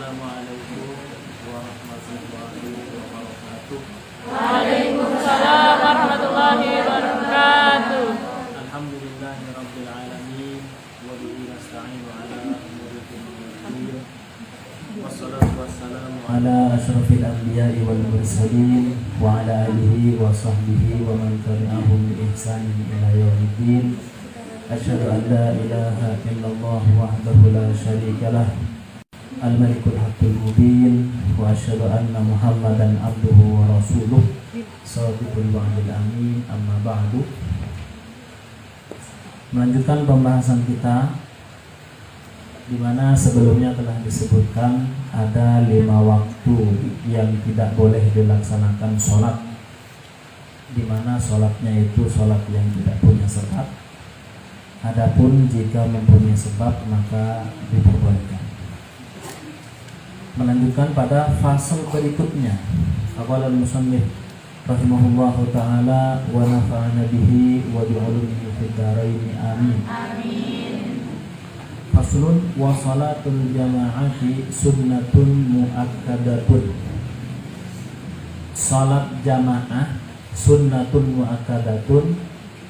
Assalamualaikum warahmatullahi wabarakatuh. Waalaikumsalam warahmatullahi wabarakatuh. Alhamdulillahi rabbil alamin wa bihi nasta'inu ala umuri dunya. Wassalatu wassalamu ala asyrafil anbiya'i wal mursalin wa ala alihi wa sahbihi wa man tabi'ahum bi ihsanin ila yaumiddin. Asyhadu an la ilaha illallah wahdahu la syarikalah al-malikul haqqul mubin wa asyhadu anna muhammadan abduhu wa rasuluh shadiqul wa'dil amin. Amma ba'du. Melanjutkan pembahasan kita, di mana sebelumnya telah disebutkan ada 5 waktu yang tidak boleh dilaksanakan sholat, di mana sholatnya itu sholat yang tidak punya sebab. Adapun jika mempunyai sebab maka diperbolehkan. Melanjutkan pada fase berikutnya, qala al-musannif rahimahullahu ta'ala wa nafa'ana bihi wa bi'ulumihi fid dharain amin. Faslun wa salatul jama'ati sunnatun muakkadatun. Salat jamaah sunnatun muakkadatun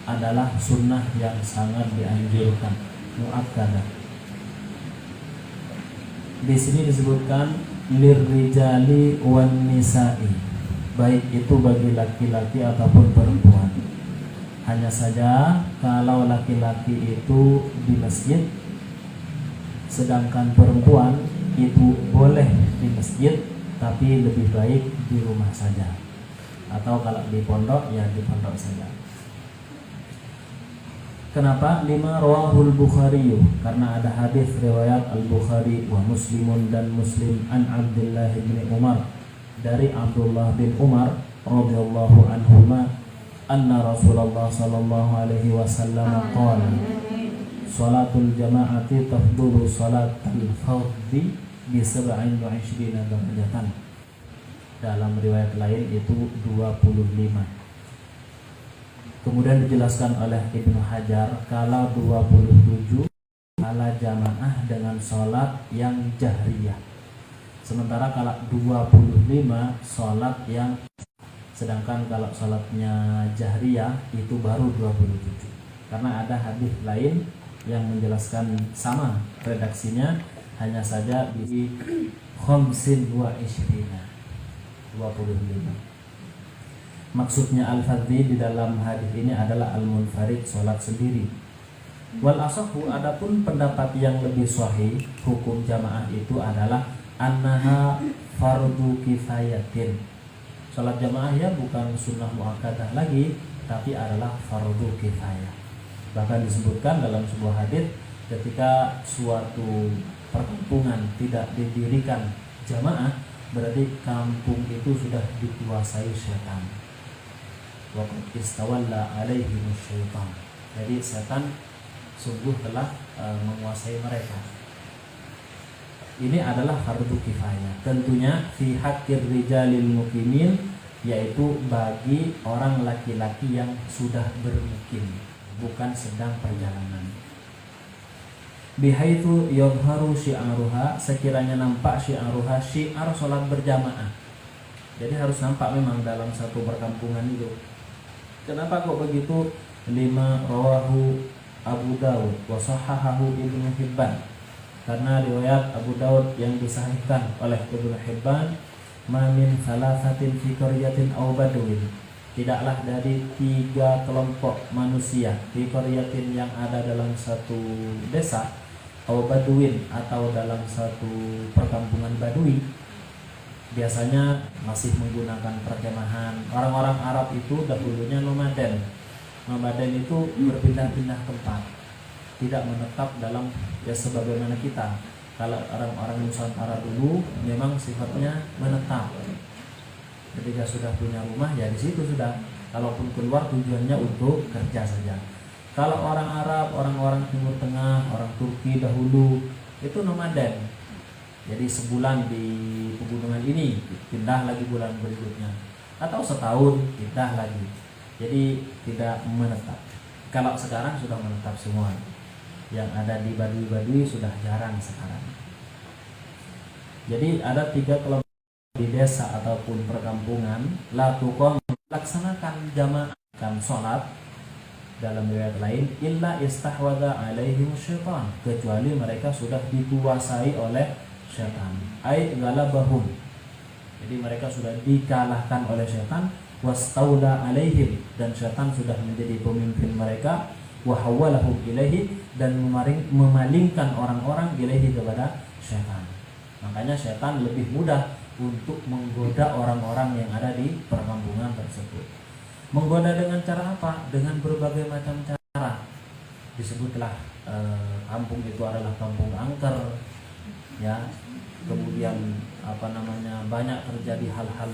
adalah sunnah yang sangat dianjurkan, muakkadah. Di sini disebutkan lirrijali wan nisa'i, baik itu bagi laki-laki ataupun perempuan. Hanya saja kalau laki-laki itu di masjid, sedangkan perempuan itu boleh di masjid tapi lebih baik di rumah saja, atau kalau di pondok ya di pondok saja. Kenapa? 5 rawahul Bukhari, karena ada hadis riwayat Al-Bukhari wa Muslimun dan Muslim an Abdullah bin Umar, dari Abdullah bin Umar radhiyallahu anhuma, anna Rasulullah sallallahu alaihi wasallam qala salatul jama'ati tafdulu salatul fardhi bi 27 darajatan. Dalam riwayat lain itu 25. Kemudian dijelaskan oleh Ibnu Hajar kalau 27 ala jamaah dengan sholat yang jahriyah. Sementara kalau 25 sholat yang, sedangkan kalau sholatnya jahriyah itu baru 27. Karena ada hadis lain yang menjelaskan sama redaksinya, hanya saja di khamsin wa ishrina, 25. Maksudnya al-fardhi di dalam hadis ini adalah al-munfarid, sholat sendiri. Wal asahu, adapun pendapat yang lebih sahih hukum jamaah itu adalah annaha fardu kifayatin. Sholat jamaah ya bukan sunnah muakkadah lagi, tapi adalah fardu kifayah. Bahkan disebutkan dalam sebuah hadis, ketika suatu perkampungan tidak didirikan jamaah, berarti kampung itu sudah dikuasai setan. Waqad istawalla alaihi syaitan. Jadi setan sungguh telah menguasai mereka. Ini adalah fardu kifayah. Tentunya fi haqqir rijalil muqimin, yaitu bagi orang laki-laki yang sudah bermukim, bukan sedang perjalanan. Bihaitsu yadhharu syi'aruha, sekiranya nampak syi'aruha, syiar salat berjamaah. Jadi harus nampak memang dalam satu perkampungan itu. Kenapa kok begitu? 5 rawahu Abu Dawud wa sahahahu Ibnu Hibban. Karena riwayat Abu Dawud yang disahihkan oleh Ibnu Hibban, ma min thalathatin fi qaryatin aw badwin, tidaklah dari 3 kelompok manusia fi qaryatin yang ada dalam satu desa, aw badwin atau dalam satu perkampungan badui. Biasanya masih menggunakan perkemahan. Orang-orang Arab itu dahulunya nomaden. Nomaden itu berpindah-pindah tempat, tidak menetap dalam, ya sebagaimana kita. Kalau orang-orang Nusantara dulu memang sifatnya menetap. Ketika sudah punya rumah ya di situ sudah. Kalaupun keluar tujuannya untuk kerja saja. Kalau orang Arab, orang-orang Timur Tengah, orang Turki dahulu itu nomaden. Jadi sebulan di pegunungan ini, pindah lagi bulan berikutnya, atau setahun pindah lagi. Jadi tidak menetap. Kalau sekarang sudah menetap semua. Yang ada di badui-badui sudah jarang sekarang. Jadi ada 3 kelompok di desa ataupun perkampungan, la tuqam, laksanakan jamaah kan salat dalam riwayat lain, illa istahwadha alaihim syaitan, kecuali mereka sudah dikuasai oleh syaitan, ai galabahum, jadi mereka sudah dikalahkan oleh syaitan, wastaula alaihim, dan syaitan sudah menjadi pemimpin mereka, wahawalahum ilaihi, dan memalingkan orang-orang ilaihi kepada syaitan. Makanya syaitan lebih mudah untuk menggoda orang-orang yang ada di perkampungan tersebut. Menggoda dengan cara apa? Dengan berbagai macam cara. Disebutlah kampung itu adalah kampung angker, ya. Kemudian banyak terjadi hal-hal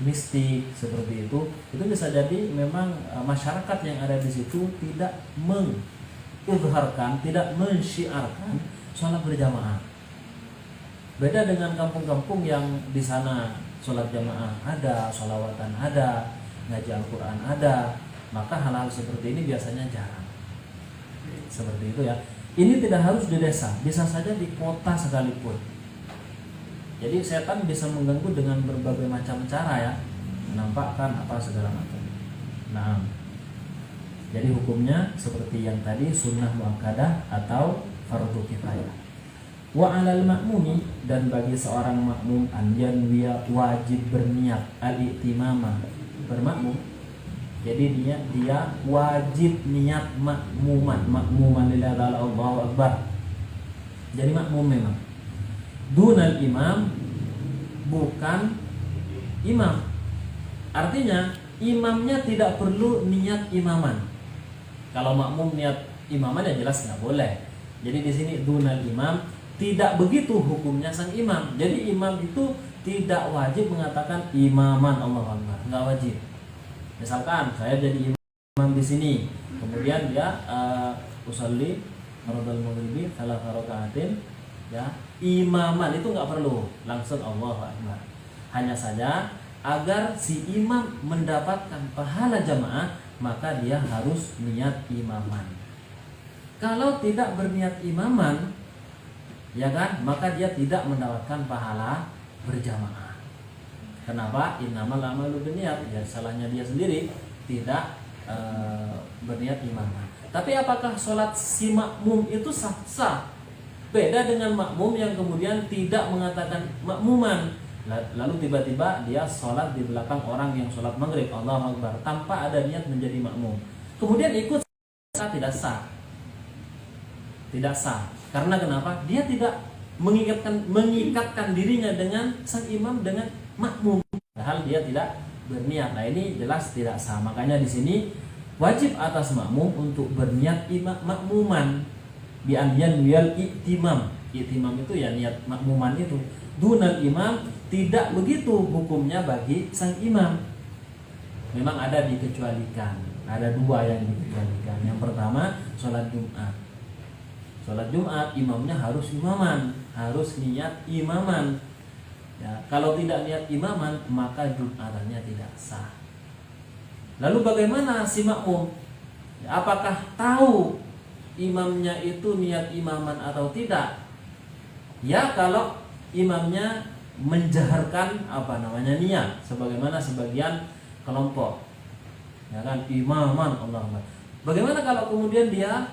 mistik seperti itu. Itu bisa jadi memang masyarakat yang ada di situ tidak mengizharkan, tidak mensyiarkan sholat berjamaah. Beda dengan kampung-kampung yang di sana sholat jamaah ada, sholawatan ada, ngaji Al-Quran ada, maka hal-hal seperti ini biasanya jarang. Seperti itu ya. Ini tidak harus di desa, bisa saja di kota sekalipun. Jadi setan bisa mengganggu dengan berbagai macam cara ya, menampakkan apa segala macam. Nah, jadi hukumnya seperti yang tadi, sunnah muakkadah atau fardu kifayah. Wa 'alal ma'mumi, dan bagi seorang makmum anjan dia wajib berniat al-i'timama, bermakmum. Jadi dia wajib niat makmuman lillahi ta'ala, Allahu akbar. Jadi makmum memang. Dunal imam, bukan imam. Artinya imamnya tidak perlu niat imaman. Kalau makmum niat imaman ya jelas nggak boleh. Jadi di sini dunal imam, tidak begitu hukumnya sang imam. Jadi imam itu tidak wajib mengatakan imaman Allahu akbar, nggak wajib. Misalkan saya jadi imam di sini, kemudian dia usolli maradul maghribi salatha raka'atin, ya, imaman itu nggak perlu, langsung Allahu akbar. Hanya saja agar si imam mendapatkan pahala jamaah, maka dia harus niat imaman. Kalau tidak berniat imaman, ya kan, maka dia tidak mendapatkan pahala berjamaah. Kenapa? Innamal a'malu binniyat. Ya, salahnya dia sendiri tidak berniat imaman. Tapi apakah sholat si makmum itu sah? Beda dengan makmum yang kemudian tidak mengatakan makmuman, lalu tiba-tiba dia sholat di belakang orang yang sholat maghrib, Allahu akbar, tanpa ada niat menjadi makmum, kemudian ikut, tidak sah. Tidak sah. Karena kenapa? Dia tidak mengikatkan dirinya dengan sang imam, dengan makmum, padahal dia tidak berniat. Nah, ini jelas tidak sah. Makanya di sini wajib atas makmum untuk berniat makmuman, bi anyan wal i'timam. I'timam itu ya niat makmuman itu. Dunal imam, tidak begitu hukumnya bagi sang imam. Memang ada dikecualikan. Ada 2 yang dikecualikan. Yang pertama, sholat Jumat. Sholat Jumat imamnya harus imaman, harus niat imaman. Ya, kalau tidak niat imaman, maka Jumatannya tidak sah. Lalu bagaimana si makmum? Ya, apakah tahu imamnya itu niat imaman atau tidak? Ya, kalau imamnya menjaharkan niat, sebagaimana sebagian kelompok, ya kan, imaman Allah. Bagaimana kalau kemudian dia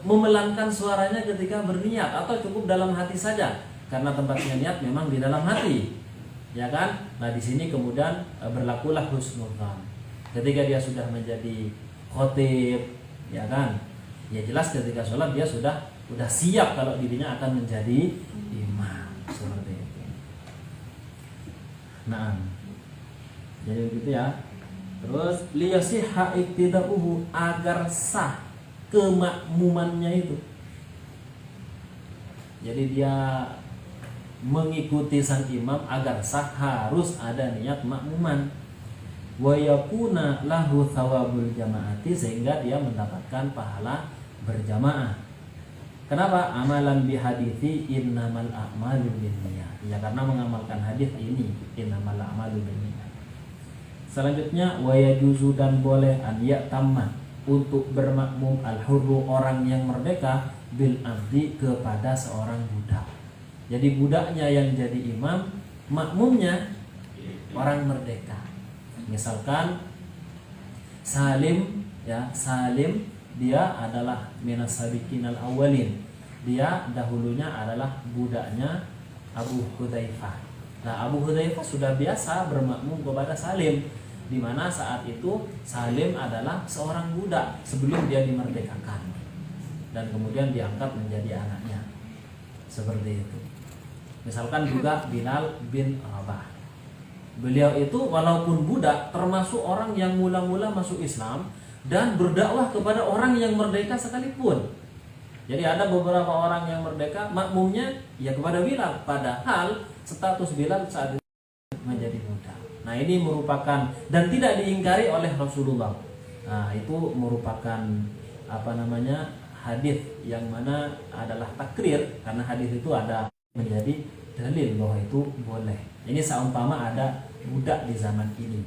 memelankan suaranya ketika berniat, atau cukup dalam hati saja, karena tempatnya niat memang di dalam hati, ya kan? Nah, di sini kemudian berlakulah husnul dzan. Ketika dia sudah menjadi khotib, ya kan, ya jelas ketika sholat dia sudah siap kalau dirinya akan menjadi imam, seperti itu. Nah, jadi begitu ya. Terus liyasihha iktidauhu, agar sah kemakmumannya itu. Jadi dia mengikuti sang imam agar sah, harus ada niat makmuman. Wa yakuna lahu thawabul jamaati, sehingga dia mendapatkan pahala berjamaah. Kenapa? Amalan bihadithi innamal a'malu binniyat. Ya, karena mengamalkan hadis ini, innamal a'malu binniyat. Selanjutnya, wa yajuzu, dan boleh an ya'tamma, untuk bermakmum al-hurru, orang yang merdeka, bil abdi, kepada seorang budak. Jadi budaknya yang jadi imam, makmumnya orang merdeka. Misalkan Salim, ya, Salim dia adalah minas sabiqinal awwalin. Dia dahulunya adalah budaknya Abu Hudzaifah. Nah, Abu Hudzaifah sudah biasa bermakmum kepada Salim, di mana saat itu Salim adalah seorang budak sebelum dia dimerdekakan dan kemudian diangkat menjadi anaknya. Seperti itu. Misalkan juga Bilal bin Rabah. Beliau itu walaupun budak termasuk orang yang mula-mula masuk Islam dan berdakwah kepada orang yang merdeka sekalipun. Jadi ada beberapa orang yang merdeka makmumnya ya kepada Bilal, padahal status Bilal saat itu menjadi budak. Nah, ini merupakan dan tidak diingkari oleh Rasulullah. Nah, itu merupakan hadis yang mana adalah takrir, karena hadis itu ada menjadi dalil bahwa itu boleh. Ini seumpama ada budak di zaman ini.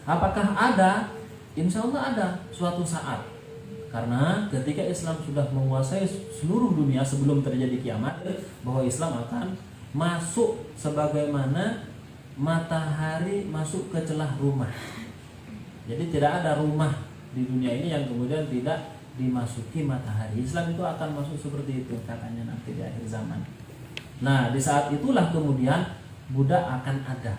Apakah ada? Insya Allah ada suatu saat. Karena ketika Islam sudah menguasai seluruh dunia sebelum terjadi kiamat, bahwa Islam akan masuk sebagaimana matahari masuk ke celah rumah. Jadi tidak ada rumah di dunia ini yang kemudian tidak dimasuki matahari. Islam itu akan masuk seperti itu katanya nanti di akhir zaman. Nah, di saat itulah kemudian budak akan ada.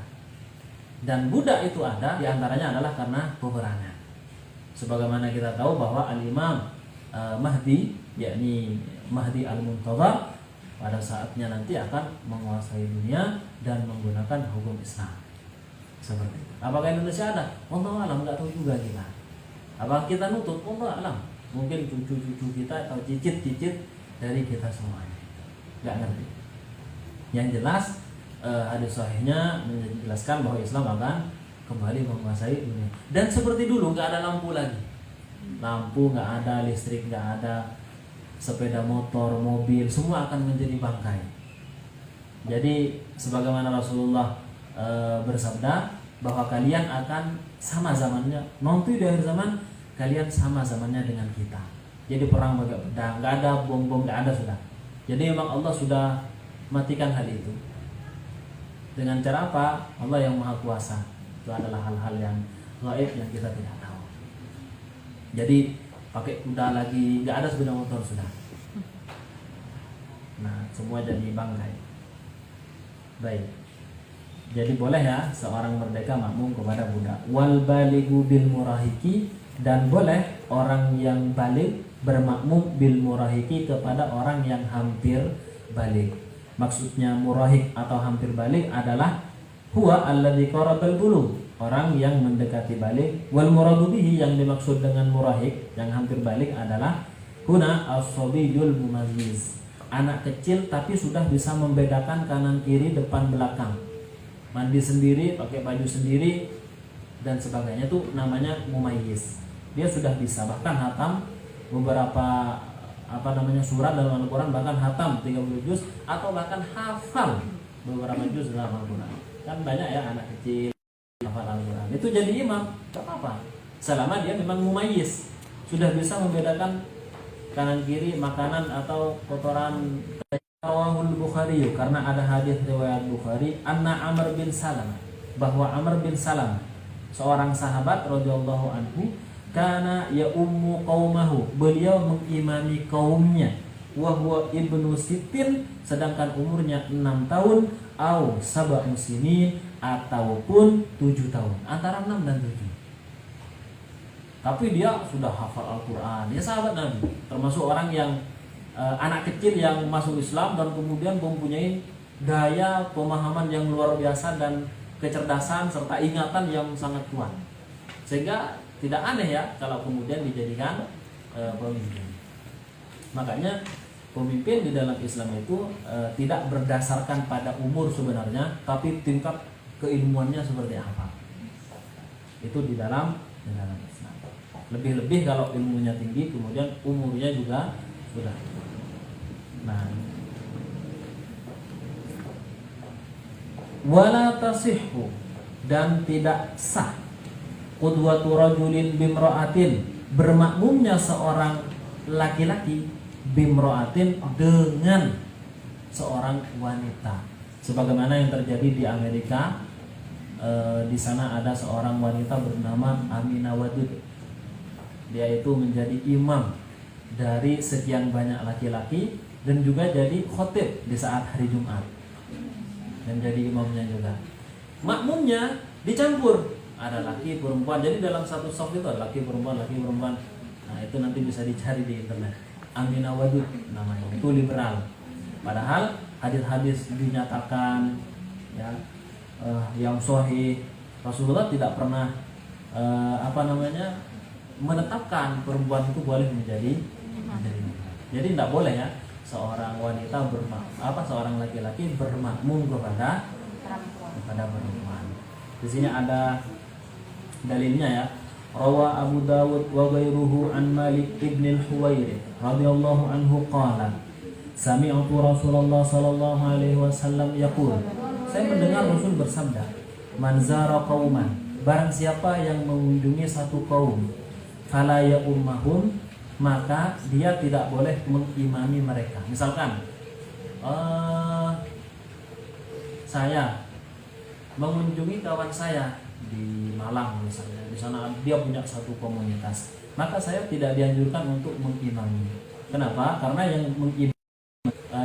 Dan budak itu ada diantaranya adalah karena peperangan. Sebagaimana kita tahu bahwa Al-Imam Mahdi, yakni Mahdi Al-Muntadhar, pada saatnya nanti akan menguasai dunia dan menggunakan hukum Islam. Seperti itu. Apakah Indonesia ada? Allah alam, nggak tahu juga kita. Apakah kita nutup? Allah alam. Mungkin cucu-cucu kita atau cicit-cicit dari kita semuanya. Nggak ngerti. Yang jelas hadis sahihnya menjelaskan bahwa Islam akan kembali menguasai dunia. Dan seperti dulu nggak ada lampu lagi. Lampu nggak ada, listrik nggak ada, sepeda motor, mobil, semua akan menjadi bangkai. Jadi sebagaimana Rasulullah bersabda bahwa kalian akan sama zamannya, nanti di akhir zaman kalian sama zamannya dengan kita. Jadi perang pakai pedang, nggak ada bom-bom, nggak ada sudah. Jadi memang Allah sudah matikan hal itu. Dengan cara apa? Allah yang Maha Kuasa. Itu adalah hal-hal yang gaib yang kita tidak tahu. Jadi pakai kuda lagi, nggak ada sepeda motor sudah. Nah, semua jadi bangkai. Baik. Jadi boleh ya seorang merdeka makmum kepada budak. Wal baligu bil murahiki, dan boleh orang yang balik bermakmum bil murahiki kepada orang yang hampir balik. Maksudnya murahik atau hampir balik adalah huwa alladzi qarabal bulugh, orang yang mendekati balik. Wal muradu bihi, yang dimaksud dengan murahik yang hampir balik adalah huna as-sabiyul mumayyiz, anak kecil tapi sudah bisa membedakan kanan kiri depan belakang, mandi sendiri, pakai baju sendiri dan sebagainya, itu namanya mumayyiz. Dia sudah bisa bahkan hatam beberapa surat dalam Al-Quran, bahkan hatam 30 juz atau bahkan hafal beberapa juz dalam Al-Quran. Kan banyak ya anak kecil hafal Al-Quran. Itu jadi imam, tak apa-apa. Selama dia memang mumayyiz, sudah bisa membedakan kanan kiri, makanan atau kotoran. Rawahul Bukhari, karena ada hadis riwayat Bukhari, anna Amr bin Salam, bahwa Amr bin Salam seorang sahabat radhiyallahu anhu, kana ya ummu qaumahu, beliau mengimami kaumnya, wa huwa ibnu sittin, sedangkan umurnya 6 tahun, au sab'u sinin, ataupun 7 tahun, antara 6 dan 7. Tapi dia sudah hafal Al-Quran. Dia sahabat Nabi, termasuk orang yang anak kecil yang masuk Islam dan kemudian mempunyai daya pemahaman yang luar biasa dan kecerdasan serta ingatan yang sangat kuat. Sehingga tidak aneh ya kalau kemudian dijadikan pemimpin. Makanya pemimpin di dalam Islam itu tidak berdasarkan pada umur sebenarnya, tapi tingkat keilmuannya seperti apa. Itu di dalam Islam. Lebih-lebih kalau ilmunya tinggi, kemudian umurnya juga sudah. Nah, wala tasihhu, dan tidak sah qudwatu rajulin bimra'atin, bermakmumnya seorang laki-laki bimra'atin dengan seorang wanita. Sebagaimana yang terjadi di Amerika, di sana ada seorang wanita bernama Aminah Wadud. Dia itu menjadi imam dari sekian banyak laki-laki dan juga jadi khotib di saat hari Jumat dan jadi imamnya juga. Makmumnya dicampur, ada laki perempuan. Jadi dalam satu saf itu ada laki perempuan. Nah itu nanti bisa dicari di internet. Aminah Wadud namanya, itu liberal. Padahal hadis-hadis dinyatakan ya yang sahih, Rasulullah tidak pernah menetapkan perempuan itu boleh menjadi imam. Jadi tidak boleh ya seorang wanita seorang laki-laki bermakmum kepada perempuan. Di sini ada dalilnya ya. Rawa Abu Dawud wa ghairuhu an Malik ibn al-Huwairith radhiyallahu anhu qala sami'tu Rasulullah sallallahu alaihi wasallam yaqul. Saya mendengar Rasul bersabda, "Man zara qauman, barang siapa yang mengunjungi satu kaum, fala ya ummahum, maka dia tidak boleh mengimami mereka." Misalkan saya mengunjungi kawan saya di Malang misalnya, di sana dia punya satu komunitas, maka saya tidak dianjurkan untuk mengimami. Kenapa? Karena yang mengimami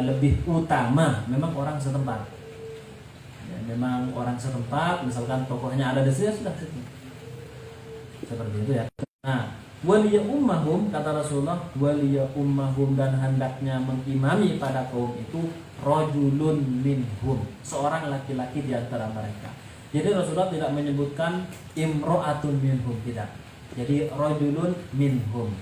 lebih utama memang orang setempat. Ya, memang orang setempat, misalkan tokohnya ada di situ, sudah situ. Seperti itu ya. Nah, waliya ummahum, kata Rasulullah, waliya ummahum, dan hendaknya mengimami pada kaum itu rajulun minhum, seorang laki-laki di antara mereka. Jadi Rasulullah tidak menyebutkan imro'atun minhum, tidak. Jadi rajulun minhum.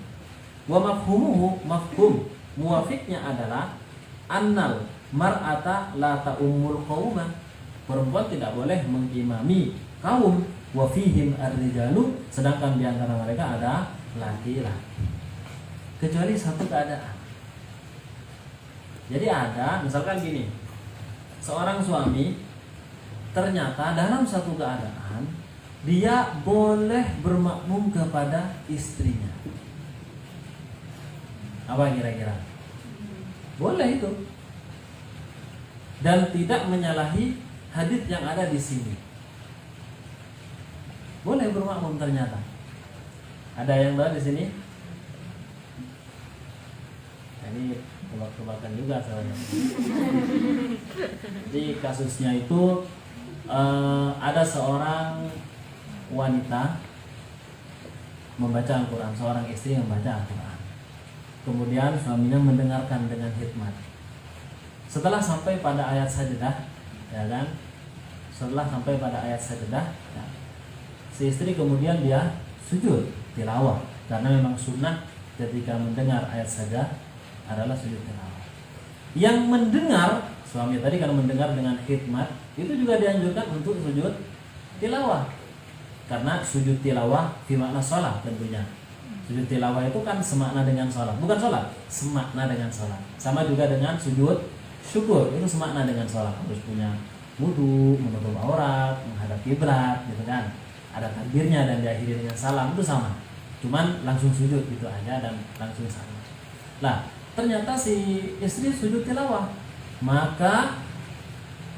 Wa mafhumuhu, mafhum muwafiqnya adalah annal mar'ata la ta'ummul qauma, perempuan tidak boleh mengimami kaum, wa fihim ar-rijalu, sedangkan di antara mereka ada laki-laki. Kecuali satu keadaan. Jadi ada, misalkan gini, seorang suami ternyata dalam satu keadaan dia boleh bermakmum kepada istrinya. Apa kira-kira? Boleh itu. Dan tidak menyalahi hadits yang ada di sini. Boleh bermakmum ternyata. Ada yang tahu di sini? Ini tebak-tebakan juga soalnya. Jadi kasusnya itu ada seorang wanita membaca Al-Quran, seorang istri yang membaca Al-Quran. Kemudian suaminya mendengarkan dengan hikmat. Setelah sampai pada ayat sajdah, ya kan? Setelah sampai pada ayat sajdah, ya, si istri kemudian dia sujud tilawah, karena memang sunnah ketika mendengar ayat sajdah adalah sujud tilawah. Yang mendengar, suami tadi kalau mendengar dengan hikmat, itu juga dianjurkan untuk sujud tilawah, karena sujud tilawah fi makna sholat tentunya. Sujud tilawah itu kan semakna dengan sholat, bukan sholat, semakna dengan sholat. Sama juga dengan sujud syukur, itu semakna dengan sholat. Harus punya wudu, menutup aurat, menghadap kiblat, gitu kan. Ada takbirnya dan diakhiri dengan salam, itu sama. Cuman langsung sujud gitu aja dan langsung salam. Nah, ternyata si istri sujud tilawah, maka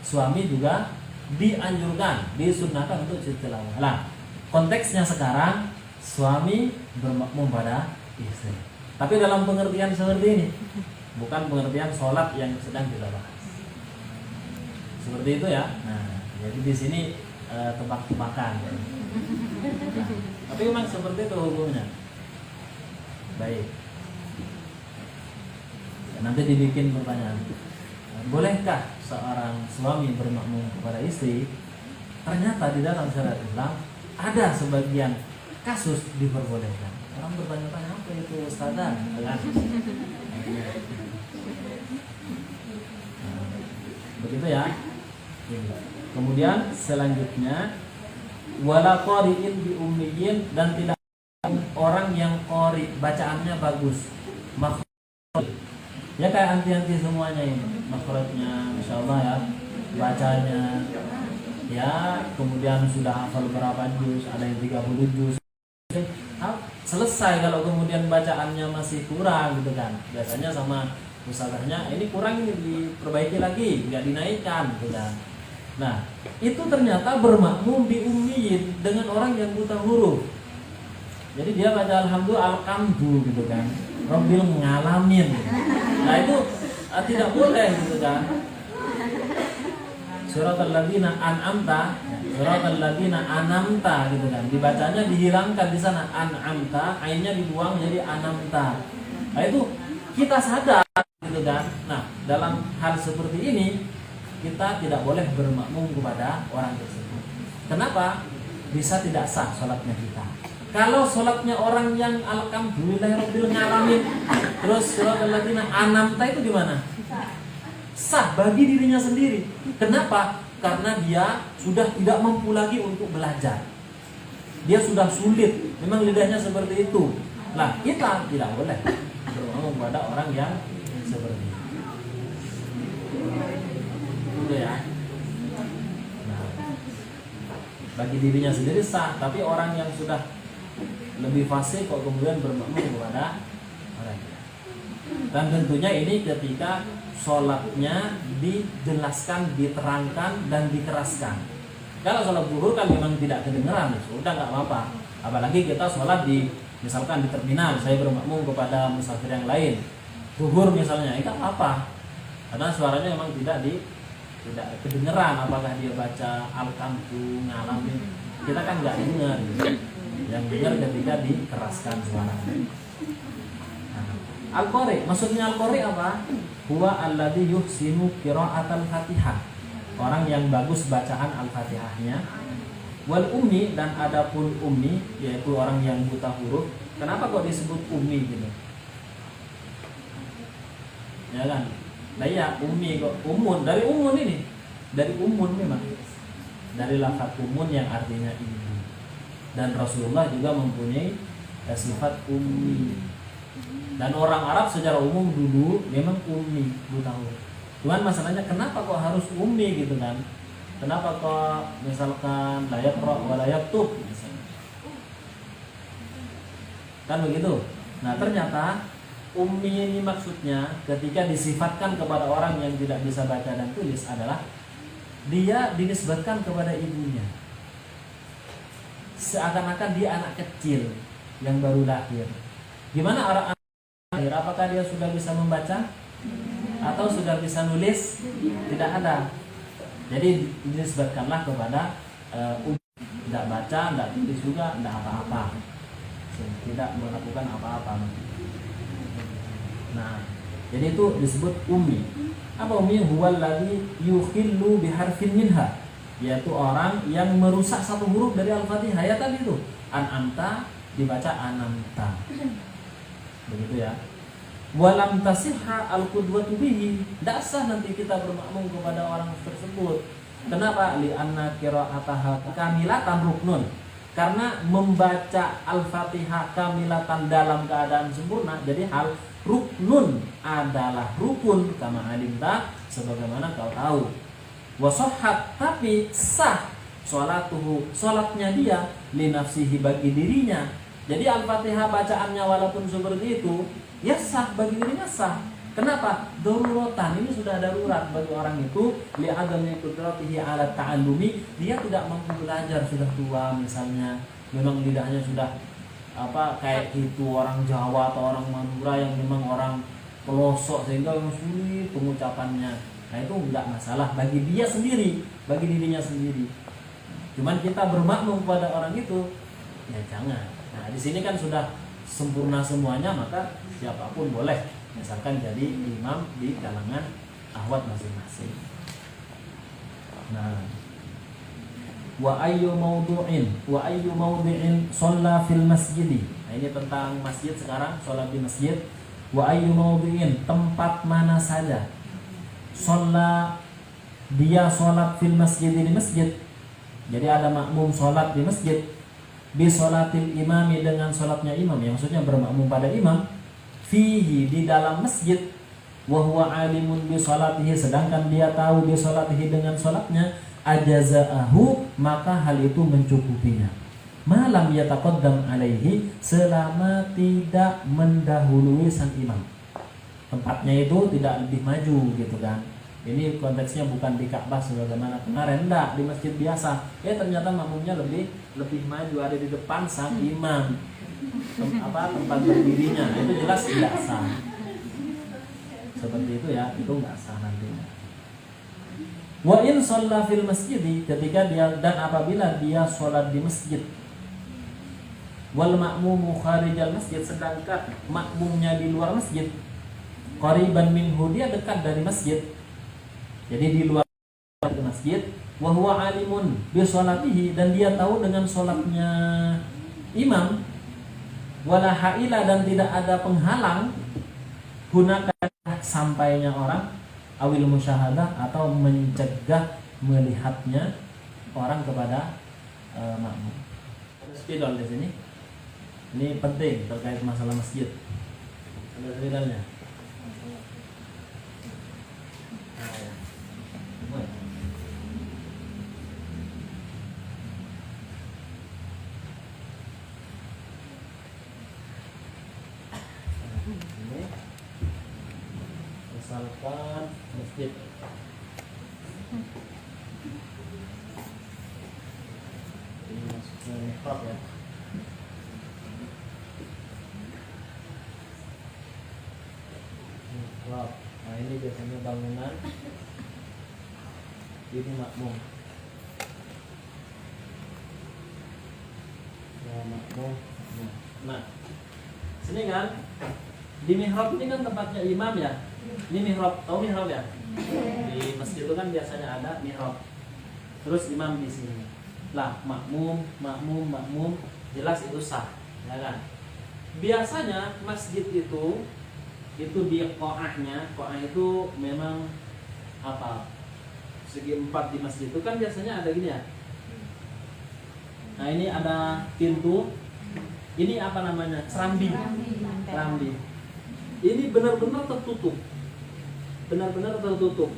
suami juga dianjurkan, disunnahkan untuk sujud tilawah. Nah, konteksnya sekarang suami bermakmum pada istri. Tapi dalam pengertian seperti ini, bukan pengertian sholat yang sedang kita bahas. Seperti itu ya. Nah, jadi di sini tebak-tebakan. Nah, tapi memang seperti itu hukumnya. Baik. Nanti dibikin pertanyaan. Bolehkah seorang suami bermakmum kepada istri? Ternyata di dalam syariat Islam ada sebagian kasus diperbolehkan. Orang bertanya-tanya, apa itu ustazah? Begitu ya. Kemudian selanjutnya wala qari'in bi ummiyin, dan tidak orang yang qari bacaannya bagus. Ya kayak anti-anti semuanya ini. Makhrajnya masyaallah ya. Bacanya ya, kemudian sudah hafal berapa juz, ada yang 30 juz. Selesai kalau kemudian bacaannya masih kurang gitu kan. Biasanya sama musabahnya ini kurang, ini diperbaiki lagi, nggak dinaikkan gitu kan. Nah itu ternyata bermakmum di ummiyin dengan orang yang buta huruf. Jadi dia baca alhamdulillah alkamdu gitu kan, Rabbil ngalamin. Nah itu tidak boleh gitu kan. Suratal ladzina an'amta, suratal ladzina an'amta gitu kan. Dibacanya dihilangkan di sana an'amta, ainnya dibuang jadi an'amta. Nah itu kita sadar gitu kan. Nah, dalam hal seperti ini kita tidak boleh bermakmum kepada orang tersebut. Kenapa? Bisa tidak sah sholatnya kita. Kalau sholatnya orang yang alhamdulillahirabbil alamin, terus suratal ladzina an'amta itu gimana? Sah bagi dirinya sendiri. Kenapa? Karena dia sudah tidak mampu lagi untuk belajar. Dia sudah sulit. Memang lidahnya seperti itu. Nah, kita tidak boleh bermakmum kepada orang yang seperti itu. Itu ya. Nah, bagi dirinya sendiri sah, tapi orang yang sudah lebih fasih kok kemudian bermakmum kepada orang lain. Dan tentunya ini ketika sholatnya dijelaskan, diterangkan, dan dikeraskan. Kalau sholat zuhur kan memang tidak kedengeran, sudah nggak apa-apa. Apalagi kita sholat di, misalkan di terminal, saya bermakmum kepada musafir yang lain. Zuhur misalnya, itu apa? Karena suaranya memang tidak kedengeran. Apakah dia baca al-kamdu, ngalamin? Kita kan nggak dengar. Yang dengar ketika dikeraskan suaranya. Al-Qari, maksudnya Al-Qari apa? Huwa alladhi yuhsinu qira'atal Fatihah. Orang yang bagus bacaan Al-Fatihahnya. Wal ummi, dan adapun ummi, yaitu orang yang buta huruf. Kenapa kok disebut ummi gitu? Ya kan? Nah ya, ummi kok umun, dari umun ini. Dari umun memang. Dari lafaz umun yang artinya ibu. Dan Rasulullah juga mempunyai sifat ummi. Dan orang Arab secara umum dulu memang ummi, buta huruf. Cuman masalahnya kenapa kok harus ummi gitu kan? Kenapa kok misalkan la yaqra wa la yaktub misalnya? Kan begitu. Nah, ternyata ummi ini maksudnya ketika disifatkan kepada orang yang tidak bisa baca dan tulis adalah dia dinisbatkan kepada ibunya. Seakan-akan dia anak kecil yang baru lahir. Gimana orang lahir? Apakah dia sudah bisa membaca atau sudah bisa nulis? Tidak ada. Jadi dinisbatkanlah kepada tidak baca, tidak tulis juga, tidak apa-apa, tidak melakukan apa-apa. Nah, jadi itu disebut ummi. Apa ummi? Huwal ladzi yukhillu biharfin minha, yaitu orang yang merusak satu huruf dari Al-Fatihah. Ya tadi itu an'amta dibaca anamta. Begitu ya. Walam tasihha al-qudwatu bihi. Tidak sah nanti kita bermakmum kepada orang tersebut. Kenapa? Li anna qira'ataha kamilatan ruknun. Karena membaca Al-Fatihah kamilatan dalam keadaan sempurna jadi hal ruknun, adalah rukun, kama alimta, sebagaimana kau tahu. Wa sahhat, tapi sah sholatuhu, sholatnya dia, li nafsihi, bagi dirinya. Jadi Al-Fatihah bacaannya walaupun seperti itu, ya sah, bagi dirinya sah. Kenapa? Daruratan, ini sudah darurat bagi orang itu. Li adami qudratihi ala ta'allumi, dia tidak mampu belajar, sudah tua misalnya, memang lidahnya sudah kayak itu orang Jawa atau orang Madura yang memang orang pelosok sehingga sulit pengucapannya. Nah itu enggak masalah bagi dia sendiri, bagi dirinya sendiri. Cuman kita bermakmum kepada orang itu, ya jangan. Nah di sini kan sudah sempurna semuanya, maka siapapun boleh misalkan jadi imam di kalangan ahwat masing-masing. Nah, wa ayyu mawdu'in shalla fil masjid. Nah ini tentang masjid sekarang, sholat di masjid. Wa ayyu mawdu'in, tempat mana saja. Shalla, dia sholat fil masjid, di masjid. Jadi ada makmum sholat di masjid. Bi sholatil imami, dengan sholatnya imam, yang maksudnya bermakmum pada imam. Fihi, di dalam masjid. Wa huwa alimun bi sholatihi, sedangkan dia tahu bi sholatihi, dengan sholatnya. Ajaza'ahu, maka hal itu mencukupinya. Malam yataqaddam alaihi, selama tidak mendahului sang imam. tempatnya itu tidak lebih maju gitu kan. Ini konteksnya bukan di Ka'bah sebagaimana kemarin, enggak, di masjid biasa. Ternyata makmumnya lebih maju, ada di depan sang imam. Tempat berdirinya itu jelas tidak sah. Seperti itu ya, itu enggak sah nantinya. Wa in shalla fil masjid, ketika dia dan apabila dia sholat di masjid. Wal ma'mumu kharijal masjid, sedangkan makmumnya di luar masjid. Qariban minhu, dia dekat dari masjid. Jadi di luar masjid, wa huwa alimun bi sholatihi, dan dia tahu dengan sholatnya imam, wala haila, dan tidak ada penghalang gunakan sampainya orang, awil musyahadah, atau mencegah melihatnya orang kepada makmum. Ada spidol di sini. Ini penting terkait masalah masjid. Ada spidolnya. Misalkan masjid, ini masuknya mihrab ya. Mihrab. Nah ini biasanya bangunan, ini makmum. Ya makmum. Nah, sini kan di mihrab ini kan tempatnya imam ya. Ini mihrab, tahu mihrab ya? Di masjid itu kan biasanya ada mihrab. Terus imam di sini. Lah, makmum, jelas itu sah, ya kan? Biasanya masjid itu di qo'ahnya, qo'ah itu memang apa? Segi empat di masjid itu kan biasanya ada gini ya. Nah, ini ada pintu. Ini apa namanya? Serambi. Serambi. Ini benar-benar tertutup. Benar-benar tertutup.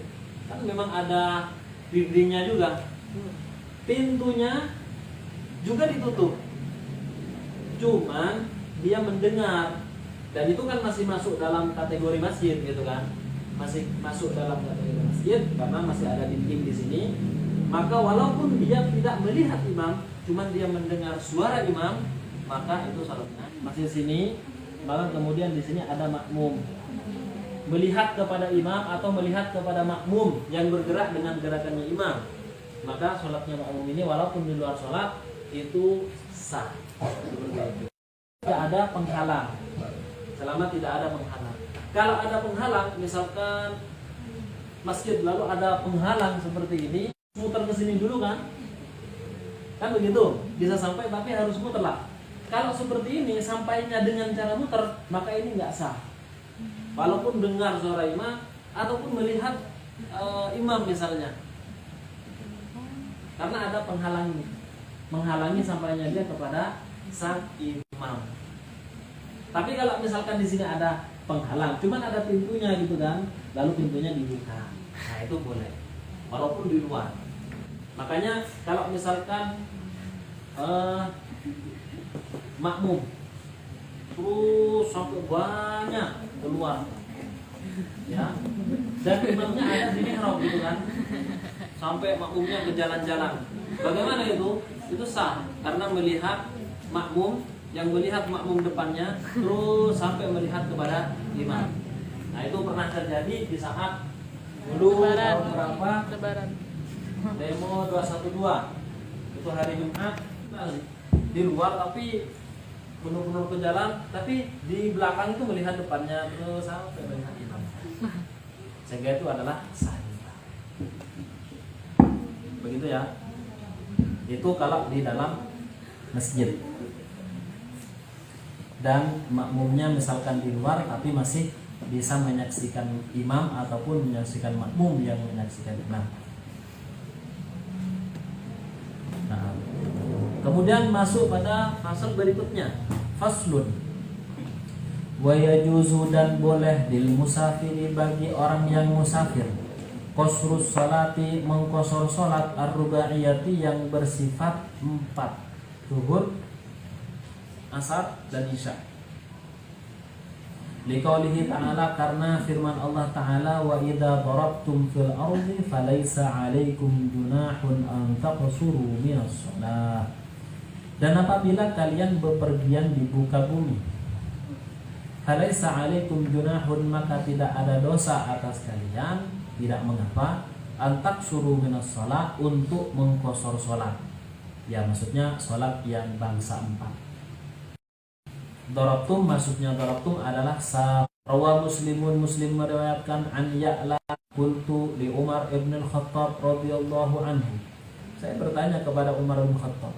Kan memang ada dindingnya juga. Pintunya juga ditutup. Cuman dia mendengar, dan itu kan masih masuk dalam kategori masjid gitu kan. Masih masuk dalam kategori masjid karena masih ada dinding di sini. Maka walaupun dia tidak melihat imam, cuman dia mendengar suara imam, maka itu salatnya masih di sini. Maka kemudian di sini ada makmum, melihat kepada imam atau melihat kepada makmum yang bergerak dengan gerakannya imam, maka sholatnya makmum ini walaupun di luar sholat itu sah. Tidak ada penghalang, selama tidak ada penghalang. Kalau ada penghalang, misalkan masjid lalu ada penghalang seperti ini, muter ke sini dulu kan begitu, bisa sampai tapi harus muter lah. Kalau seperti ini sampainya dengan cara muter, maka ini nggak sah. Walaupun dengar suara imam ataupun melihat imam misalnya, karena ada menghalangi sampainya dia kepada sang imam. Tapi kalau misalkan di sini ada penghalang, cuman ada pintunya gitu kan, lalu pintunya dibuka, nah itu boleh, walaupun di luar. Makanya kalau misalkan makmum terus sampai banyak keluar ya, dan imamnya ada di mihrab gitu kan, sampai makmumnya ke jalan-jalan, bagaimana itu sah karena melihat makmum, yang melihat makmum depannya terus sampai melihat kepada imam. Nah itu pernah terjadi di saat dulu tahun berapa, Lebaran demo 212 itu hari Jumat, di luar tapi benar-benar ke jalan, tapi di belakang itu melihat depannya terus sampai melihat imam. Sehingga itu adalah sah. Begitu ya. Itu kalau di dalam masjid. Dan makmumnya misalkan di luar tapi masih bisa menyaksikan imam ataupun menyaksikan makmum yang menyaksikan imam. Nah, kemudian masuk pada fasal berikutnya, faslun. Wa yajuzu, dan boleh lil musafiri, bagi orang yang musafir, qasrus salati, mengqasar salat ar-rubaiyati yang bersifat 4, zuhur, asar dan isya. Liqaulihi ta'ala, karena firman Allah Ta'ala, wa idza darabtum fil ardi falaysa 'alaikum junahun an taqsuru minas shalah. Dan apabila kalian bepergian di muka bumi, falaysa 'alaikum junahun, maka tidak ada dosa atas kalian, tidak mengapa, an taqsuru minas shalah, untuk mengkosor salat. Ya, maksudnya salat yang bangsa 4. Darabtum, maksudnya darabtum adalah rawa Muslimun, Muslim meriwayatkan an Ya'la qultu li Umar ibn al-Khattab radhiyallahu anhu. Saya bertanya kepada Umar bin Khattab,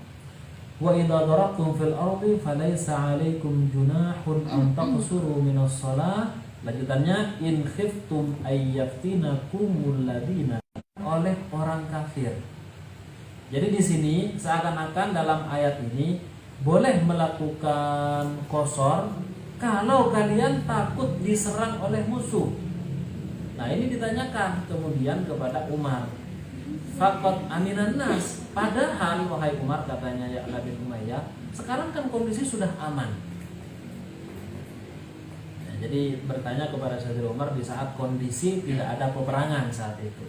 wa idza darabtum fil ardi falaysa 'alaikum junahun an taqsuru minas shalah. Lanjutannya, in khiftum ay yaftinakumul ladina, oleh orang kafir. Jadi di sini seakan-akan dalam ayat ini boleh melakukan qasar kalau kalian takut diserang oleh musuh. Nah, ini ditanyakan kemudian kepada Umar. Faqad aminan nas, padahal wahai Umar, katanya Ya'la bin Umayyah, sekarang kan kondisi sudah aman. Nah, jadi bertanya kepada Sayyidina Umar di saat kondisi tidak ada peperangan saat itu.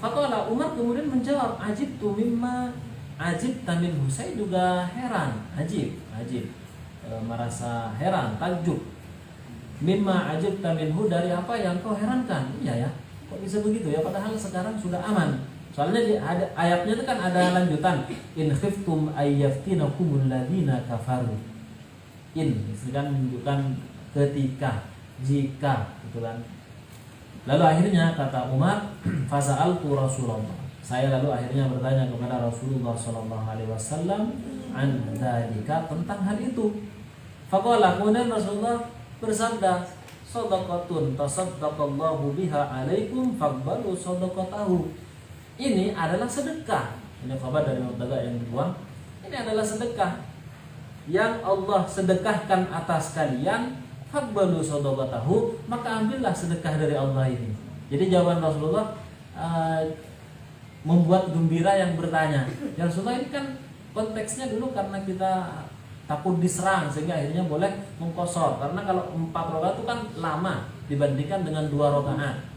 Faqala, Umar kemudian menjawab, ajibtu mimma ajib taminhu, saya juga heran, ajib, merasa heran, takjub. Mimma ajib taminhu, dari apa yang kau herankan. Iya ya, kok bisa begitu ya, padahal sekarang sudah aman. Soalnya di ayatnya itu kan ada lanjutan, in khiftum ayyaftinakumul ladina kafaru. In, itu kan menunjukkan ketika, jika, gitu kan. Lalu akhirnya kata Umar, fasa'altu Rasulullah, saya lalu akhirnya bertanya kepada Rasulullah SAW an dzalika, tentang hal itu. Faqala, kemudian Rasulullah bersabda, shadaqatun tasaddaqallahu biha alaikum faqbalu shadaqatahu. Ini adalah sedekah. Ini khabar dari mubtada yang dibuang. Ini adalah sedekah yang Allah sedekahkan atas kalian, faqbalu shadaqatahu, maka ambillah sedekah dari Allah ini. Jadi jawaban Rasulullah membuat gembira yang bertanya, ya Rasulullah, ini kan konteksnya dulu karena kita takut diserang sehingga akhirnya boleh mengkosor, karena kalau 4 rakaat itu kan lama dibandingkan dengan 2 rakaat.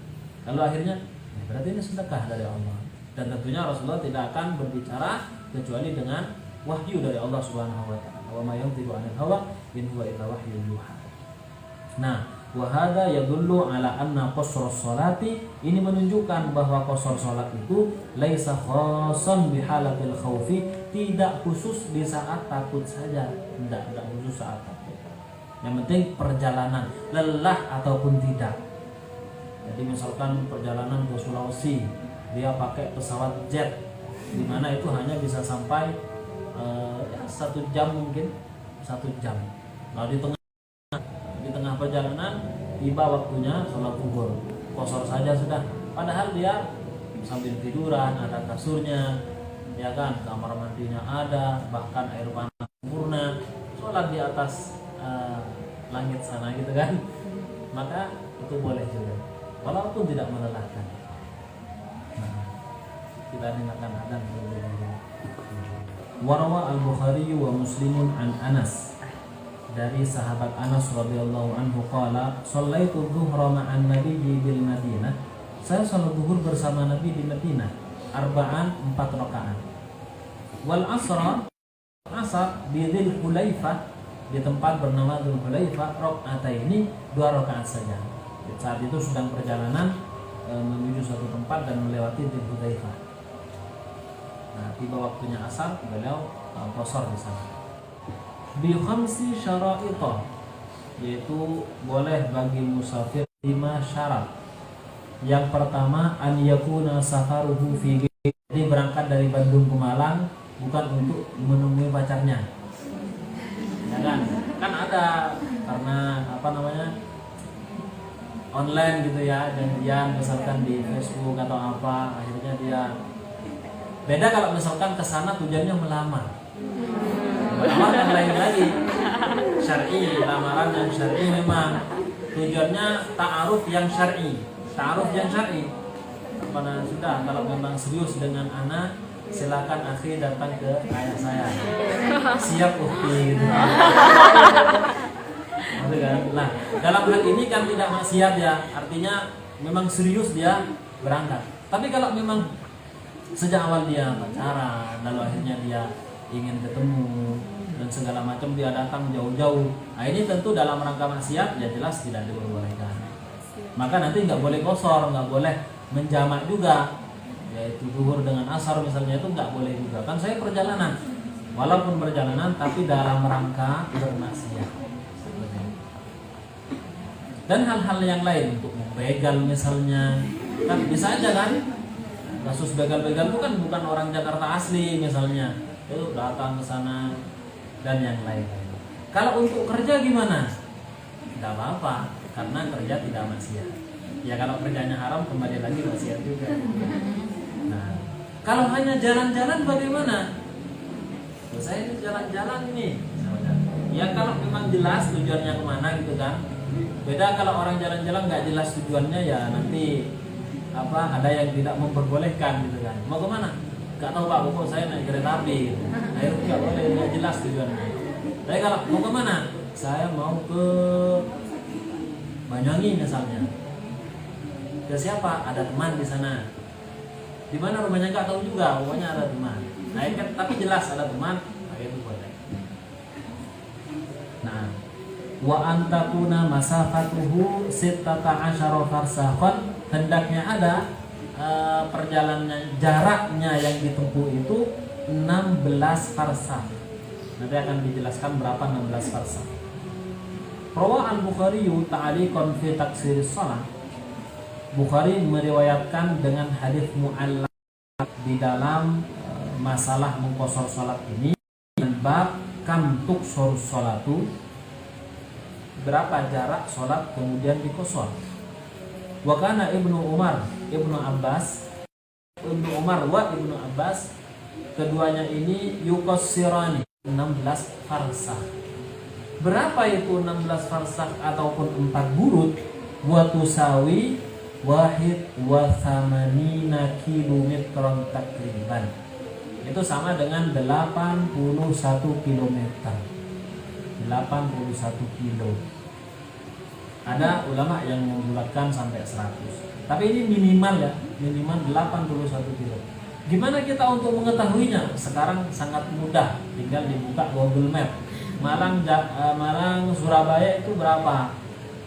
Lalu akhirnya ya berarti ini sedekah dari Allah, dan tentunya Rasulullah tidak akan berbicara kecuali dengan wahyu dari Allah Subhanahu wa taala. Wa ma yantiqu 'anil hawa in huwa illa wahyun yuha. Nah, wa hadza yadullu ala anna qasr sholati, ini menunjukkan bahwa qasar salat itu laisa khassan bi halatil khaufi, tidak khusus di saat takut saja, tidak khusus saat takut. Yang penting perjalanan, lelah ataupun tidak. Jadi misalkan perjalanan ke Sulawesi, dia pakai pesawat jet, di mana itu hanya bisa sampai 1 jam, mungkin 1 jam. Lalu di tengah perjalanan tiba waktunya sholat zuhur, qasar saja sudah. Padahal dia sambil tiduran, ada kasurnya, ya kan, kamar mandinya ada, bahkan air panas sempurna, sholat di atas langit sana gitu kan. Maka itu boleh juga, walaupun tidak melelahkan. Nah, kita dengarkan adzan dulu. Warawa al-Bukhari wa Muslimun an Anas, dari sahabat Anas radhiyallahu anhu qala, shallaitu dhuhra ma'an nabiyyi bil Madinah, saya salat zuhur bersama Nabi di Madinah, 4 rakaat. Wal asra, asar di Dzul Hulaifah, di tempat bernama Dzul Hulaifah, rakaataini, 2 rakaat saja. Saat itu sedang perjalanan menuju suatu tempat dan melewati Dzul Hulaifah. Nah, tiba waktunya asar, beliau qasar di sana. Bi khamsi syara'ita, yaitu boleh bagi musafir 5 syarat. Yang pertama, an yakuna safaruhu fi, jadi berangkat dari Bandung ke Malang bukan untuk menemui pacarnya. Ya kan? Kan ada karena online gitu ya, janjian misalkan di Facebook atau apa, akhirnya dia beda kalau misalkan ke sana tujuannya melamar. Melamar yang lain lagi, syar'i, lamaran yang syar'i memang tujuannya ta'aruf yang syar'i. Karena sudah, kalau memang serius dengan anak, silakan akhi datang ke ayah saya. Siap ukti gitu. gitu kan. Nah, dalam hal ini kan tidak maksiat ya, artinya memang serius dia berangkat. Tapi kalau memang sejak awal dia pacaran, lalu akhirnya dia ingin ketemu dan segala macam, dia datang jauh-jauh, nah ini tentu dalam rangka maksiat, ya jelas tidak diperbolehkan. Maka nanti nggak boleh kosor, nggak boleh menjamak juga, yaitu zuhur dengan asar misalnya, itu nggak boleh juga. Kan saya perjalanan, walaupun perjalanan tapi dalam rangka bermaksiat. Dan hal-hal yang lain, untuk membegal misalnya, kan bisa aja kan. Kasus begal-begal itu kan bukan orang Jakarta asli misalnya, itu datang ke sana dan yang lain. Kalau untuk kerja gimana? Tidak apa-apa, karena kerja tidak maksiat. Ya kalau kerjanya haram kembali lagi maksiat juga. Nah, kalau hanya jalan-jalan bagaimana? Saya ini jalan-jalan ini. Ya kalau memang jelas tujuannya kemana gitu kan. Beda kalau orang jalan-jalan nggak jelas tujuannya, ya nanti ada yang tidak memperbolehkan gitu kan. Mau kemana? Gak tahu Pak, pokok saya naik kereta api gitu. Nah itu nggak boleh, nggak jelas tujuannya. Tapi kalau mau kemana? Saya mau ke Banyuwangi misalnya. Ke siapa? Ada teman di sana. Di mana rumahnya nggak tahu juga, pokoknya ada teman. Nah kan, tapi jelas ada teman, nah itu boleh. Nah, wa antakuna masafatuhu 16 farsakhan, hendaknya ada perjalanan jaraknya yang ditempuh itu 16 farsakh. Nanti akan dijelaskan berapa 16 farsakh. Rawa al-Bukhari ta'aliqan fi taksiris shalah. Bukhari meriwayatkan dengan hadis mu'allaq di dalam masalah mengqashar salat ini, bab kam tuqshar salatu, berapa jarak salat kemudian diqashar. Wa kana Ibnu Umar wa Ibnu Abbas, keduanya ini yuqassirani 16 farsakh. Berapa itu 16 farsakh ataupun 4 burud? Wa tusawi 81 kilometer takriban. Itu sama dengan 81 kilometer. 81 kilo. Ada ulama yang membulatkan sampai 100. Tapi ini minimal ya, minimal 81 kilo. Gimana kita untuk mengetahuinya? Sekarang sangat mudah, tinggal dibuka Google Map. Malang Surabaya itu berapa?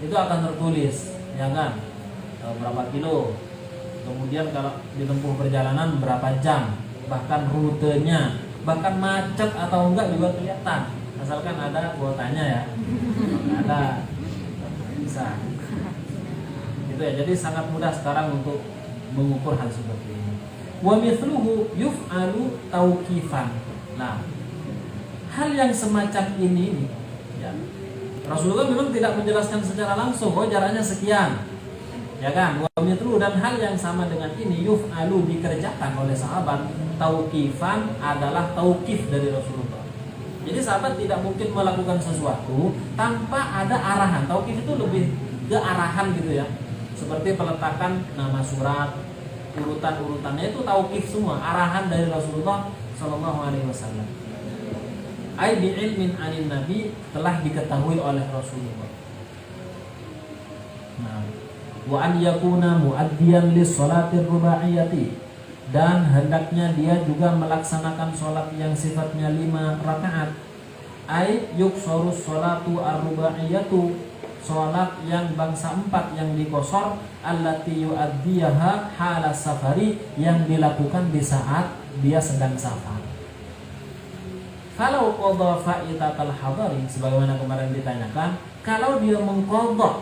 Itu akan tertulis, ya kan? Berapa kilo. Kemudian kalau ditempuh perjalanan berapa jam, bahkan rutenya, bahkan macet atau enggak juga kelihatan. Asalkan ada kuotanya ya. Ada, bisa. Gitu ya. Jadi sangat mudah sekarang untuk mengukur hal seperti ini. Wa mithluhu yuf'alu tauqifan. Nah, hal yang semacam ini ya, Rasulullah memang tidak menjelaskan secara langsung, oh jaraknya sekian, ya kan? Wa mithluhu, dan hal yang sama dengan ini yuf'alu, dikerjakan oleh sahabat. Tauqifan adalah tauqif dari Rasulullah. Jadi sahabat tidak mungkin melakukan sesuatu tanpa ada arahan. Tauqif itu lebih ke arahan gitu ya. Seperti peletakan nama surat, urutan-urutannya itu tauqif semua, arahan dari Rasulullah sallallahu alaihi wasallam. Ai bi ilmin anin nabi, telah diketahui oleh Rasulullah. Nah, wa an yakuna muaddiyan lis salatir rubaiyati, dan hendaknya dia juga melaksanakan sholat yang sifatnya 5 rakaat. Ai yuqsharus sholatu ar-rubaiyatu, sholat yang bangsa 4 yang diqashar, allati yu'addiyaha hala safari, yang dilakukan di saat dia sedang safar. Kalau qadha fa'itatal hadari, sebagaimana kemarin ditanyakan, kalau dia mengqadha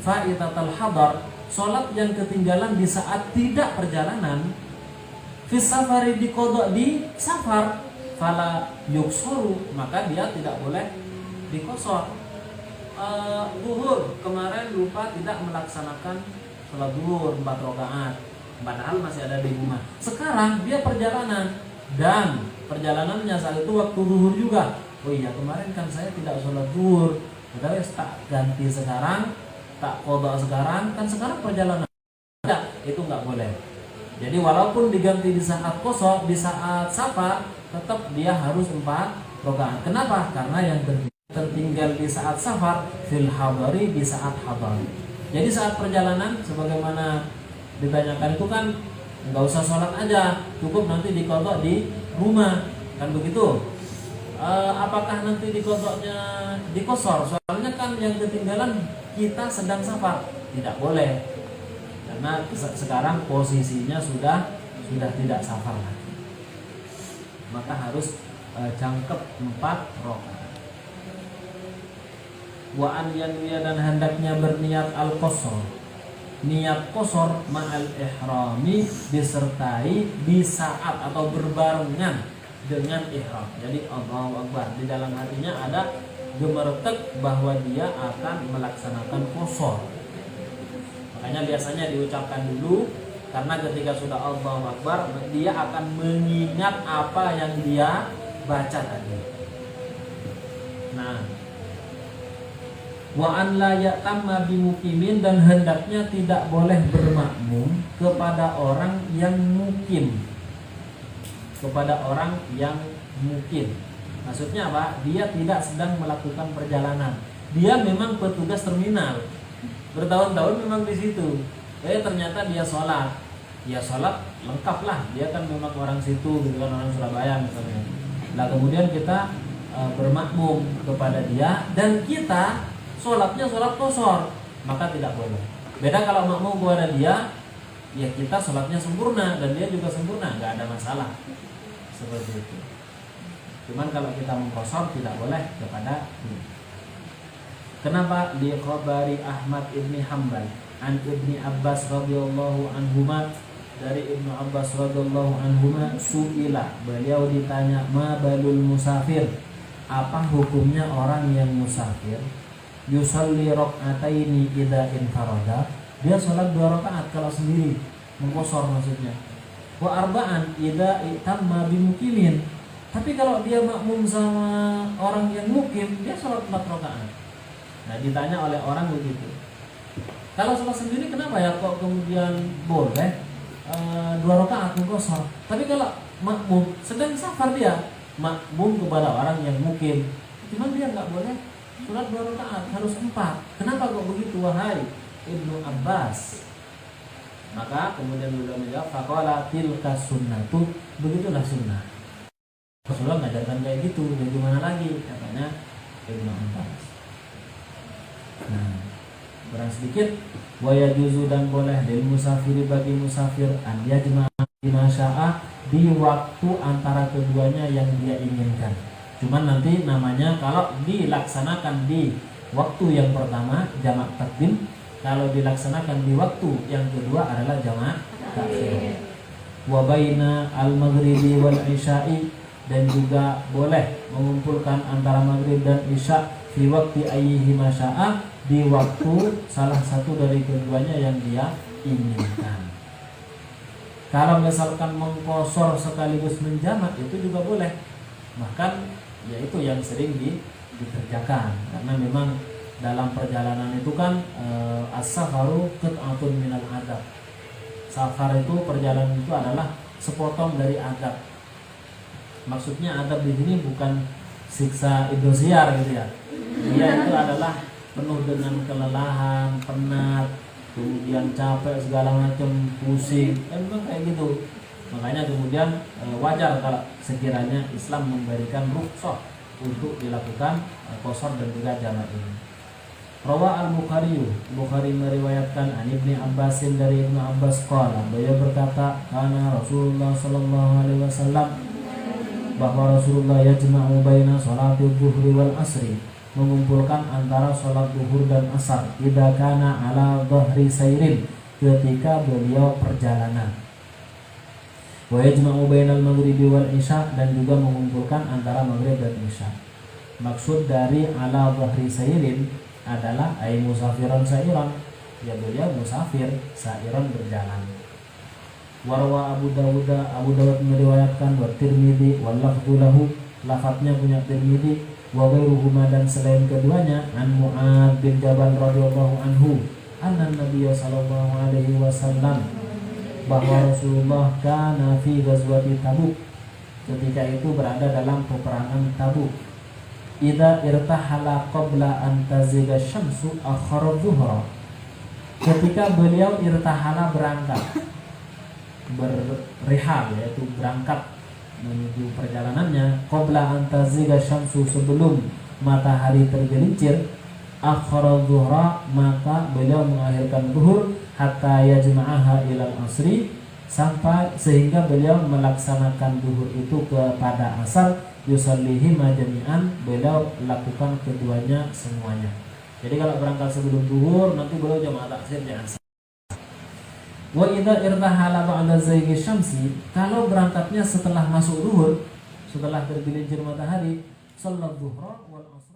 fa'itatal hadar, sholat yang ketinggalan di saat tidak perjalanan, fi safari, diqadha di safar, fala yuqsaru, maka dia tidak boleh diqashar. Zuhur kemarin lupa tidak melaksanakan sholat zuhur 4 rakaat, padahal masih ada di rumah. Sekarang dia perjalanan, dan perjalanannya saat itu waktu zuhur juga. Oh iya, kemarin kan saya tidak sholat zuhur, udah tak ganti sekarang, tak qadha sekarang, kan sekarang perjalanan. Tidak, itu nggak boleh. Jadi walaupun diganti di saat kosong, di saat safar, tetap dia harus 4 rakaat. Kenapa? Karena yang penting tertinggal di saat safar fil hadari di saat hadar. Jadi saat perjalanan sebagaimana ditanyakan itu kan nggak usah sholat aja, cukup nanti diqadha di rumah kan begitu. Apakah nanti diqadhanya diqosor? Soalnya kan yang ketinggalan kita sedang safar, tidak boleh karena sekarang posisinya sudah tidak safar lagi, maka harus jangkep 4 rakaat. Wa an yanwiya dan hendaknya berniat al-qasar, niat qasar ma'al ihrami disertai di saat atau berbarengan dengan ihram. Jadi Allahu Akbar, di dalam hatinya ada gemertek bahwa dia akan melaksanakan qasar. Makanya biasanya diucapkan dulu, karena ketika sudah Allahu Akbar dia akan mengingat apa yang dia baca tadi. Nah, wa an la ya'tamma bimuqimin dan hendaknya tidak boleh bermakmum kepada orang yang mukim. Kepada orang yang mukim. Maksudnya apa? Dia tidak sedang melakukan perjalanan. Dia memang petugas terminal. Bertahun-tahun memang di situ. Ternyata dia sholat. Ya sholat lengkap lah. Dia kan memang orang situ, gitu kan, orang Surabaya misalnya. Nah kemudian kita bermakmum kepada dia dan kita sholatnya sholat qasar, maka tidak boleh. Beda kalau makmum kepada dia, ya kita sholatnya sempurna dan dia juga sempurna, nggak ada masalah seperti itu. Cuman kalau kita mengqasar tidak boleh kepada dia. Kenapa? Li khabari Ahmad ibni Hanbal an ibni Abbas radhiyallahu anhuma, dari Ibnu Abbas radhiyallahu anhuma, suila, beliau ditanya, ma balul musafir, apa hukumnya orang yang musafir, yusalli rak'ataini idza infarada, dia sholat 2 rakaat kalau sendiri, mengqasar maksudnya. Wa arba'an idza itamma bimuqimin, tapi kalau dia makmum sama orang yang mukim, dia sholat 4 rakaat. Nah ditanya oleh orang begitu, kalau sholat sendiri kenapa ya kok kemudian boleh 2 rakaat mengqasar, tapi kalau makmum sedang safar, dia makmum kepada orang yang mukim, cuman dia nggak boleh sholat 2 rakaat, harus 4. Kenapa kok begitu wahai Ibnu Abbas? Maka kemudian beliau menjawab, faqala tilka sunnatu, begitulah sunnah. Rasulullah mengajarkan kayak gitu, dan gimana lagi, katanya Ibnu Abbas. Nah, kurang sedikit, wa yajuzu dan boleh lil musafiri bagi musafir an yajma'a bima syaa di waktu antara keduanya yang dia inginkan. Cuman nanti namanya kalau dilaksanakan di waktu yang pertama jamak takdim, kalau dilaksanakan di waktu yang kedua adalah jamak takhir. Wa baina al-maghribi wal isya'i, dan juga boleh mengumpulkan antara maghrib dan isya di waktu ayyihi masya'a, di waktu salah satu dari keduanya yang dia inginkan. Kalau misalkan mengqasar sekaligus menjamak itu juga boleh. Bahkan ya itu yang sering dikerjakan, karena memang dalam perjalanan itu kan as-safaru qit'atun minal adab. Safar itu, perjalanan itu adalah sepotong dari adab. Maksudnya adab di sini bukan siksa indosiar gitu ya. Dia itu adalah penuh dengan kelelahan, penat, kemudian capek segala macam, pusing, memang kayak gitu. Makanya kemudian wajar kalau sekiranya Islam memberikan rukhsah untuk dilakukan qasar dan juga jamak ini. Rawa al-Bukhari, Bukhari meriwayatkan an Ibni Abbasin, dari Ibnu Abbas qala, beliau berkata, kana Rasulullah sallallahu alaihi wasallam, bahwa Rasulullah yajma'u baina salati dhuhri wal asri, mengumpulkan antara salat zuhur dan asar, idza kana ala dhahri sairin, ketika beliau perjalanan. Wa yajma'u bainal maghribi wal isya, dan juga mengumpulkan antara maghrib dan isya. Maksud dari ala dhahri sairin adalah ay musafiran sairan, ya beliau musafir sairan berjalan. Warwa Abu Dawud meriwayatkan, wa Tirmidzi wal lafdhu lahu, lafadznya punya Tirmidzi, wa ghairuhuma, dan selain keduanya, an Mu'adz bin Jabal radhiyallahu anhu, anna Nabiyya sallallahu alaihi wasallam, bahwa Rasulullah kana fi ghazwati Tabuk, ketika itu berada dalam peperangan Tabuk. idza irtahala qabla an taziga syamsu akhara dhuhra. Ketika beliau irtahala berangkat, berrihal yaitu berangkat menuju perjalanannya, qabla an taziga syamsu sebelum matahari tergelincir, akhara dhuhra maka beliau mengakhirkan zuhur hatta yajma'aha ilal asri sampai sehingga beliau melaksanakan zuhur itu kepada asar, yusallihi majami'an beliau lakukan keduanya semuanya. Jadi kalau berangkat sebelum zuhur nanti beliau jamaah takhirnya asar. Wa idza irtahala ba'da zaygi syamsi, kalau berangkatnya setelah masuk zuhur, setelah tergelincir matahari, shalat zuhra wal asr.